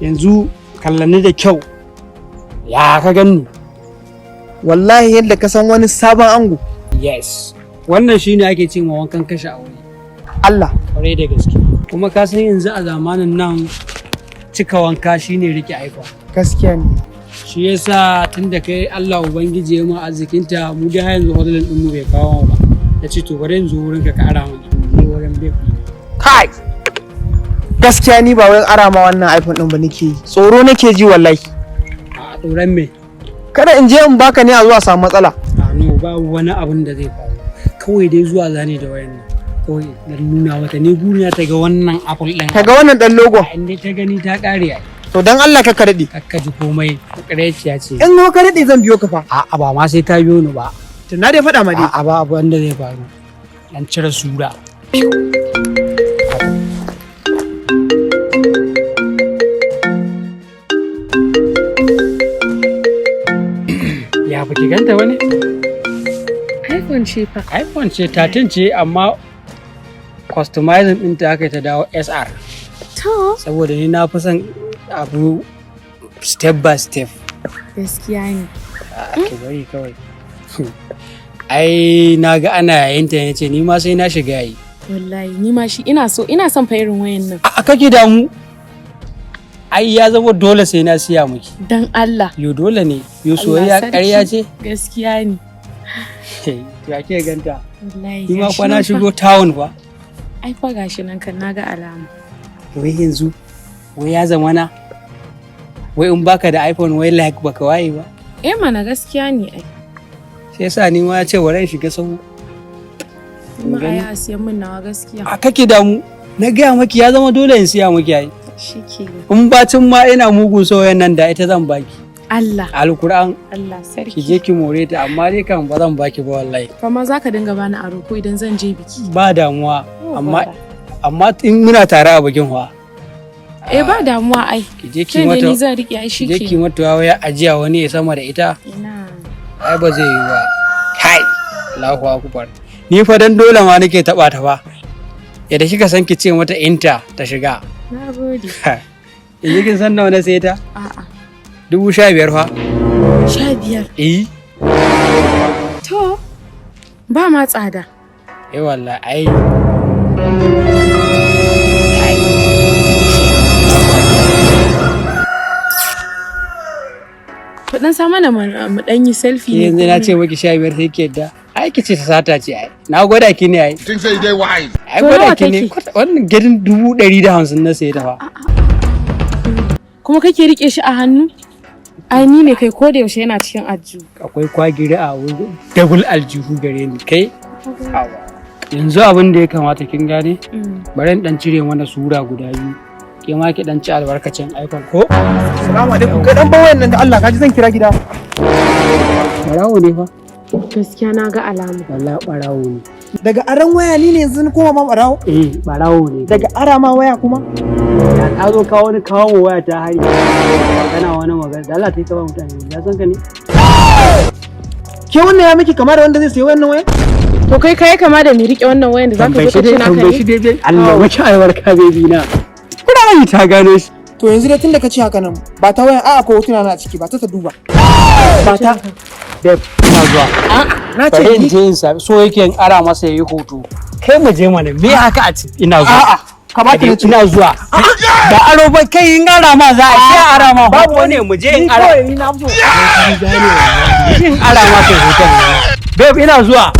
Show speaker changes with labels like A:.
A: yanzu kallani da kyau ya ka gani
B: wallahi yadda ka san wani sabon ango.
A: yes wannan shine ake ce ma wankan kashe aure.
B: Allah
A: kwarai da gaske kuma ka san yanzu a zamanin nan cika wanka shine rike iPhone.
B: gaskiya ne.
A: shi yasa tunda kai Allah ubangiji ya ma arzikinta mu dai yanzu hodalin din mu bai kawo ba yace to bari yanzu wurin ka ara mana ni wurin bai
B: kai gaskiya ni ba wai ara ma wannan iPhone din ba nake yi, tsoro nake ji wallahi.
A: a tsoron me?
B: kada in je in baka ne a zuwa samu matsala.
A: a no ba wani abin da zai faru kawai dai zuwa zane da wayan nan kawai dan nuna mata ni buriya ta ga wannan apple din
B: ta ga wannan dan logo
A: inda ta gani ta kare ai
B: to dan Allah ka dade
A: kakka ji komai kareciya ce
B: in ka dade zan biyo ka fa.
A: a ba ma sai ka biyo ni ba
B: to na dai faɗa ma dai
A: a ba abu wanda zai faru dan cire sura ya fi ganta wani
C: iPhone ce fa.
A: iPhone ce 13 ce amma customizing ɗinta aka ta dawo SR.
C: To.
A: Saboda ni na fi son abu step by step.
C: Gaskiya ne.
A: Ke bari kawai. Ai na ga ana yayin ta yace ni ma sai na shiga yi.
C: Wallahi ni ma shi ina son fa irin wayan nan.
A: A kake damu? Ai ya zama dole sai na siya miki.
C: Dan Allah.
A: Yo dole ne. Yo soyayya ƙarya ce?
C: Gaskiya ne.
A: Ya ke ganta?
C: Wallahi.
A: Ni ma fa na shigo town fa.
C: Ai fa gashi nan kan naga alama.
A: Wai yanzu wai ya zamana wai in baka da iPhone wai like baka waye ba.
C: Eh mana gaskiya ne ai.
A: Sai yasa ni ma ya ce waran shiga sahu.
C: Kuma ai a siyan min nawa gaskiya.
A: A kake damu? Na gaya maki ya zama dole in siya maki ai.
C: Shike.
A: In bacin ma ina mugun soyayyan nan da ita zan baki.
C: Allah.
A: Alkur'an.
C: Allah sarki.
A: Ki je ki more ta amma dai kan ba zan baki ba wallahi.
C: Kuma za ka dinga bani aro ko idan zan je biki.
A: Ba damuwa amma in muna tare a bikin fa.
C: Eh ba damuwa ai.
A: Ki je ki mata.
C: Ni zan rike ai shike.
A: Ki je ki mata waya ajiya wani ya sama da ita.
C: Ina.
A: Ai ba zai yi ba. Kai. Allahu akbar. Ni fa dan dole ma nake taba ta fa. Yadda kika san ki ce mata inta ta shiga.
C: Na gode.
A: Yanzu kin san nawa na sai ta?
C: A'a.
A: 15,000 fa.
C: 15?
A: Eh.
C: To, ba ma tsada.
A: Eh wallahi ai.
C: Kuɗin sa mana mu ɗan yi selfie ne.
A: Yanzu na ce maki 15 sai ki yadda. Ai ki ce ta sata ce ai. Na gwada ki ne ai.
D: Kin sai dai wai.
A: Ai gwada ki ne. Wannan gidan 150 na sai ta fa.
C: Kuma kake rike shi a hannu? Ai ni ne kai ko da yaushe yana cikin aljihu.
A: Akwai kwagiri a wurin double aljihu gare ni kai. Yanzu abin da ya kamata kin gane? Bari dan cire mana sura guda biyu. Ke ma ki dan ci albarkacin iPhone ko?
B: Assalamu alaikum kai dan bawayen nan da Allah kaji zan kira gida.
A: Barawo ne fa.
C: Gaskiya na ga alamu.
A: Wallahi barawo ne.
B: Daga aran waya ni ne yanzu koma ma barawo?
A: Eh barawo ne.
B: Daga ara ma waya kuma?
A: Ya ka zo kawo wani kawo waya ta hari. Kana wani magana da Allah ta yi ta ba mutane. Ya san ka ne?
B: Ke wannan ya miki kamar da wanda zai sayi wannan waya?
C: To kai kama da mai rike wannan wayan da zaka zo ka tuna kai.
A: Tambayi shi dai Allah wace albarka baby na. Kuna ta gano shi.
B: To yanzu dai tunda ka ce haka nan ba ta wayan a'a ko hotuna na a ciki ba ta duba. Ba ta
A: Babe, ina zuwa.
B: na ce
A: Bari in
B: ni
A: je in sami so yake in ara masa yayi hoto. Kai mu je mana me haka a ci ina zuwa.
B: a'a kamata na ce
A: Ina zuwa. Da aro ba kai in ara ma za a sai ara ma. Babu wani mu je in ara.
B: ni na so
A: In ara ma kai hoton. Babe ina zuwa.